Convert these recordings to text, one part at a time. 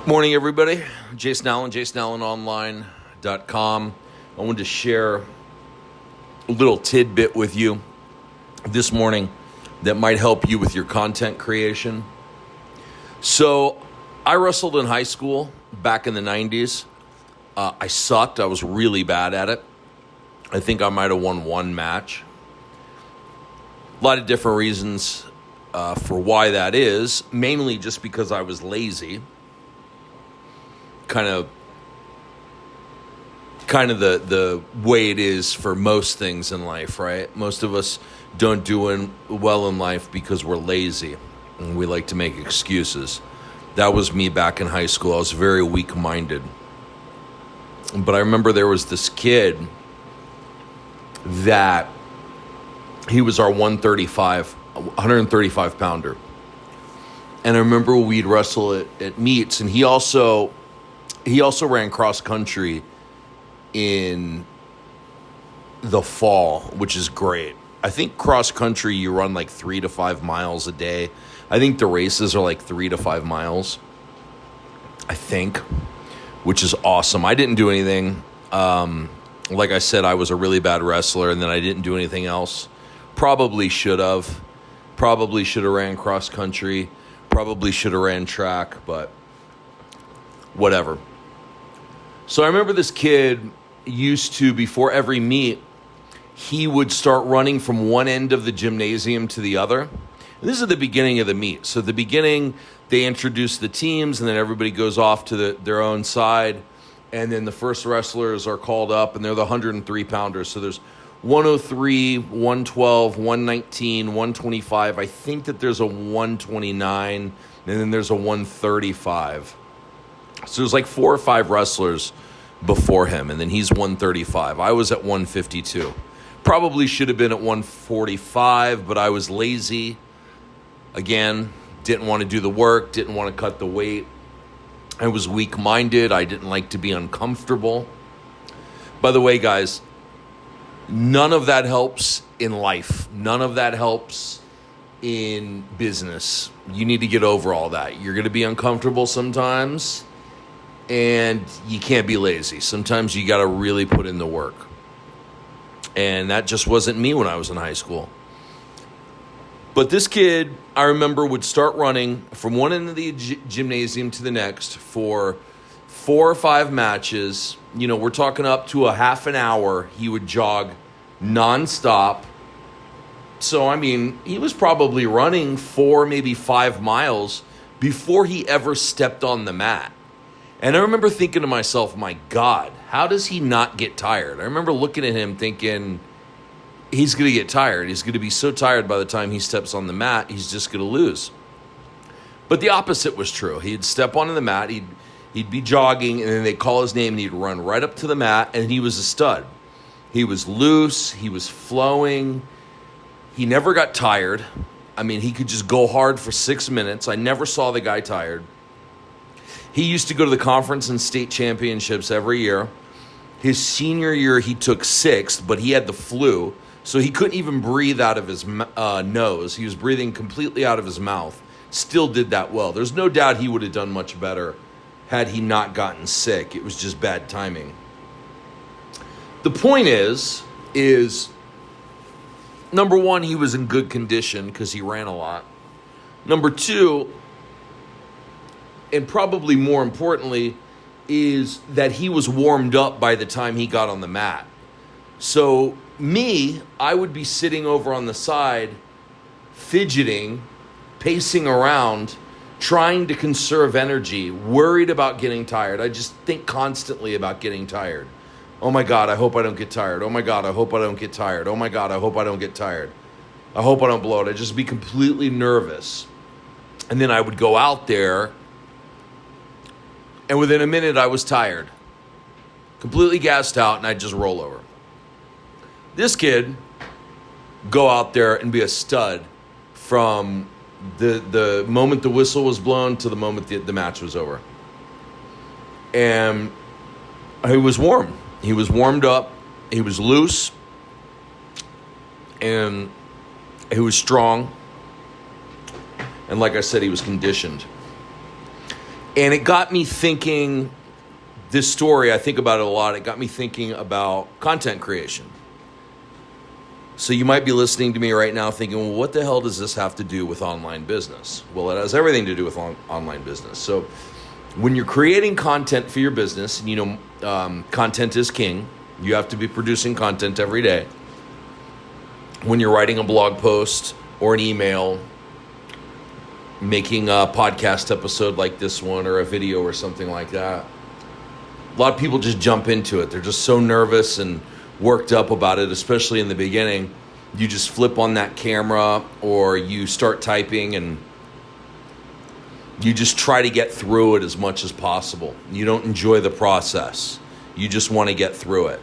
Morning, everybody. Jason Allen, jasonallenonline.com. I wanted to share a little tidbit with you this morning that might help you with your content creation. So I wrestled in high school back in the 90s. I sucked. I was really bad at it. I think I might have won one match. A lot of different reasons for why that is, mainly just because I was lazy. Kind of the way it is for most things in life, right? Most of us don't do well in life because we're lazy and we like to make excuses. That was me back in high school. I was very weak-minded. But I remember there was this kid that he was our 135 pounder. And I remember we'd wrestle at meets, and he also ran cross country in the fall, which is great. I think cross country, you run like 3 to 5 miles a day. I think the races are like 3 to 5 miles, I think, which is awesome. I didn't do anything. Like I said, I was a really bad wrestler, and then I didn't do anything else. Probably should have ran cross country. Probably should have ran track, but whatever. So I remember this kid used to, before every meet, he would start running from one end of the gymnasium to the other. And this is the beginning of the meet. So at the beginning, they introduce the teams, and then everybody goes off to their own side. And then the first wrestlers are called up, and they're the 103-pounders. So there's 103, 112, 119, 125. I think that there's a 129, and then there's a 135. So there's like 4 or 5 wrestlers before him, and then he's 135. I was at 152. Probably should have been at 145, but I was lazy. Again, didn't want to do the work, didn't want to cut the weight. I was weak-minded. I didn't like to be uncomfortable. By the way, guys, none of that helps in life. None of that helps in business. You need to get over all that. You're going to be uncomfortable sometimes, and you can't be lazy. Sometimes you got to really put in the work. And that just wasn't me when I was in high school. But this kid, I remember, would start running from one end of the gymnasium to the next for 4 or 5 matches. You know, we're talking up to a half an hour. He would jog nonstop. So, I mean, he was probably running 4, maybe 5 miles before he ever stepped on the mat. And I remember thinking to myself, my God, how does he not get tired? I remember looking at him thinking, he's going to get tired. He's going to be so tired by the time he steps on the mat, he's just going to lose. But the opposite was true. He'd step onto the mat, he'd be jogging, and then they'd call his name, and he'd run right up to the mat, and he was a stud. He was loose. He was flowing. He never got tired. I mean, he could just go hard for 6 minutes. I never saw the guy tired. He used to go to the conference and state championships every year. His senior year, he took 6th, but he had the flu, so he couldn't even breathe out of his nose. He was breathing completely out of his mouth. Still did that well. There's no doubt he would have done much better had he not gotten sick. It was just bad timing. The point is number one, he was in good condition because he ran a lot. Number 2, and probably more importantly, is that he was warmed up by the time he got on the mat. So me, I would be sitting over on the side, fidgeting, pacing around, trying to conserve energy, worried about getting tired. I just think constantly about getting tired. Oh my God, I hope I don't get tired. Oh my God, I hope I don't get tired. Oh my God, I hope I don't get tired. I hope I don't blow it. I'd just be completely nervous. And then I would go out there, and within a minute I was tired, completely gassed out, and I'd just roll over. This kid, go out there and be a stud from the moment the whistle was blown to the moment the match was over. And he was warm. He was warmed up. He was loose. And he was strong. And like I said, he was conditioned. And it got me thinking, this story, I think about it a lot. It got me thinking about content creation. So you might be listening to me right now thinking, well, what the hell does this have to do with online business? Well, it has everything to do with online business. So when you're creating content for your business, and content is king. You have to be producing content every day. When you're writing a blog post or an email, making a podcast episode like this one or a video or something like that, a lot of people just jump into it. They're just so nervous and worked up about it, especially in the beginning. You just flip on that camera or you start typing and you just try to get through it as much as possible. You don't enjoy the process. You just want to get through it.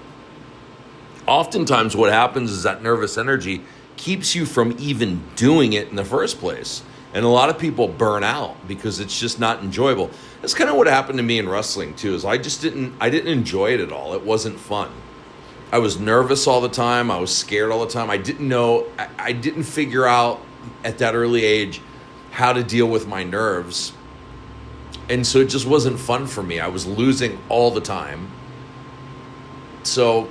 Oftentimes what happens is that nervous energy keeps you from even doing it in the first place. And a lot of people burn out because it's just not enjoyable. That's kind of what happened to me in wrestling too, is I didn't enjoy it at all. It wasn't fun. I was nervous all the time. I was scared all the time. I didn't figure out at that early age how to deal with my nerves. And so it just wasn't fun for me. I was losing all the time. So,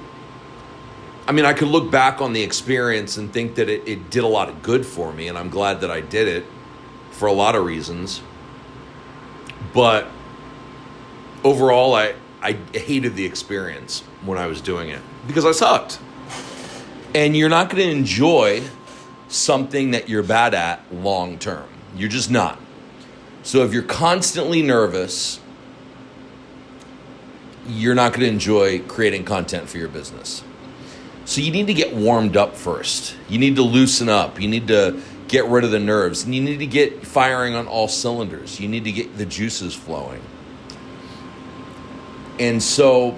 I could look back on the experience and think that it did a lot of good for me, and I'm glad that I did it for a lot of reasons. But overall, I hated the experience when I was doing it because I sucked. And you're not going to enjoy something that you're bad at long term. You're just not. So if you're constantly nervous, you're not going to enjoy creating content for your business. So you need to get warmed up first. You need to loosen up. You need to get rid of the nerves. And you need to get firing on all cylinders. You need to get the juices flowing. And so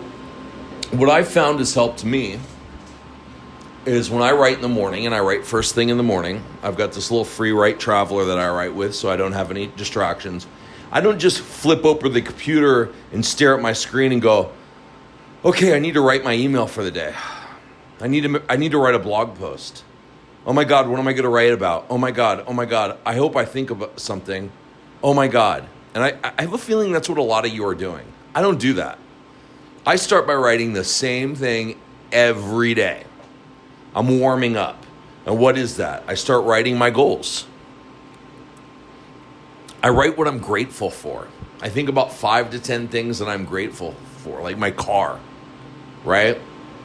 what I found has helped me is when I write in the morning, and I write first thing in the morning, I've got this little free write traveler that I write with so I don't have any distractions. I don't just flip open the computer and stare at my screen and go, okay, I need to write my email for the day. I need to write a blog post. Oh my God, what am I going to write about? Oh my God, I hope I think about something. Oh my God. And I have a feeling that's what a lot of you are doing. I don't do that. I start by writing the same thing every day. I'm warming up. And what is that? I start writing my goals. I write what I'm grateful for. I think about 5 to 10 things that I'm grateful for, like my car, right?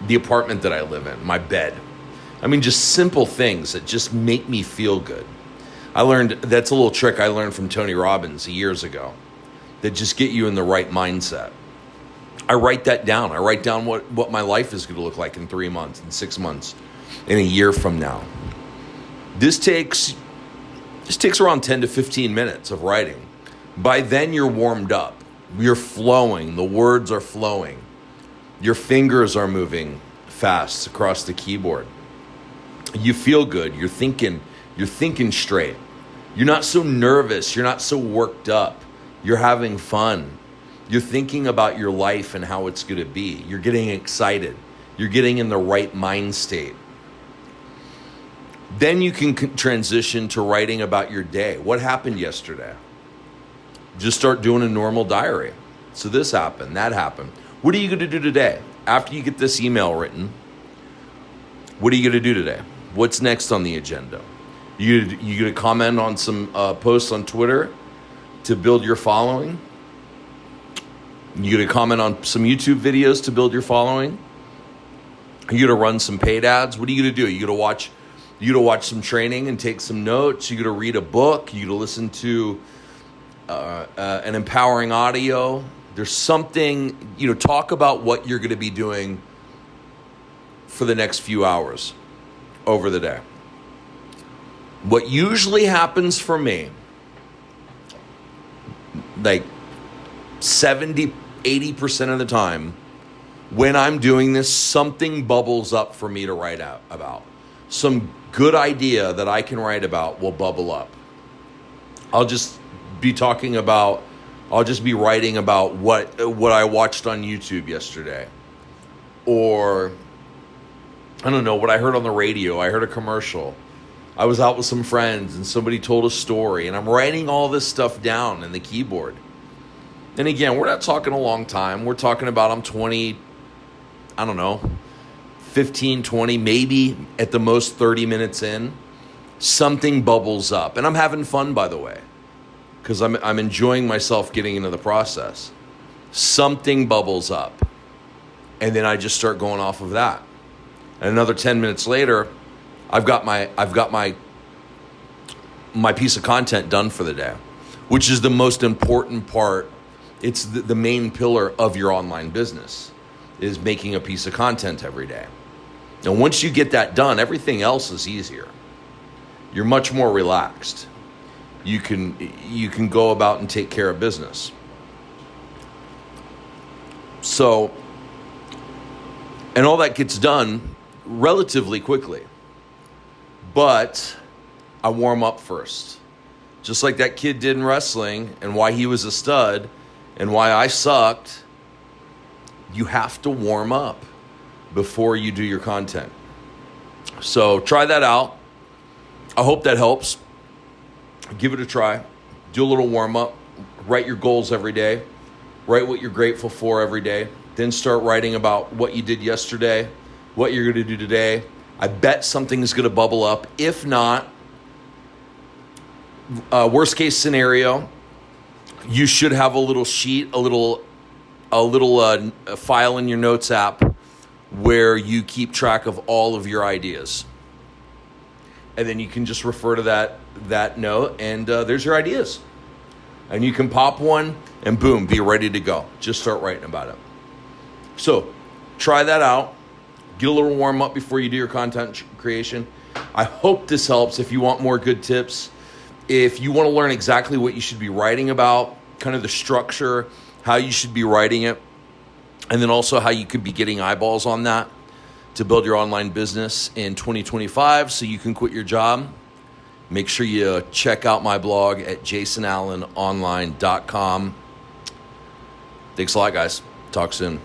The apartment that I live in, my bed. Just simple things that just make me feel good. That's a little trick I learned from Tony Robbins years ago that just get you in the right mindset. I write that down. I write down what my life is going to look like in 3 months, in 6 months, in a year from now. This takes around 10 to 15 minutes of writing. By then you're warmed up. You're flowing. The words are flowing. Your fingers are moving fast across the keyboard. You feel good. You're thinking straight. You're not so nervous. You're not so worked up. You're having fun. You're thinking about your life and how it's going to be. You're getting excited. You're getting in the right mind state. Then you can transition to writing about your day. What happened yesterday? Just start doing a normal diary. So this happened, that happened. What are you going to do today? After you get this email written, what are you going to do today? What's next on the agenda? You going to comment on some posts on Twitter to build your following? You going to comment on some YouTube videos to build your following? Are you going to run some paid ads? What are you going to do? You going to watch some training and take some notes? You going to read a book? You going to listen to an empowering audio? There's something, talk about what you're going to be doing for the next few hours over the day. What usually happens for me, like 70, 80% of the time, when I'm doing this, something bubbles up for me to write out about. Some good idea that I can write about will bubble up. I'll just be writing about what I watched on YouTube yesterday. Or, I don't know, what I heard on the radio. I heard a commercial. I was out with some friends and somebody told a story. And I'm writing all this stuff down in the keyboard. And again, we're not talking a long time. We're talking about I'm 20, I don't know, 15, 20, maybe at the most 30 minutes in. Something bubbles up. And I'm having fun, by the way, because I'm enjoying myself getting into the process. Something bubbles up. And then I just start going off of that. And another 10 minutes later, I've got my piece of content done for the day, which is the most important part. It's the main pillar of your online business, is making a piece of content every day. And once you get that done, everything else is easier. You're much more relaxed. You can go about and take care of business. So, and all that gets done relatively quickly. But I warm up first. Just like that kid did in wrestling, and why he was a stud and why I sucked. You have to warm up before you do your content. So try that out. I hope that helps. Give it a try. Do a little warm up. Write your goals every day. Write what you're grateful for every day. Then start writing about what you did yesterday, what you're going to do today. I bet something is going to bubble up. If not, worst case scenario, you should have a little sheet, a little file in your notes app where you keep track of all of your ideas. And then you can just refer to that note, and there's your ideas. And you can pop one, and boom, be ready to go. Just start writing about it. So try that out. Get a little warm up before you do your content creation. I hope this helps. If you want more good tips, if you want to learn exactly what you should be writing about, kind of the structure, how you should be writing it, and then also how you could be getting eyeballs on that to build your online business in 2025 so you can quit your job, make sure you check out my blog at jasonallenonline.com. Thanks a lot, guys. Talk soon.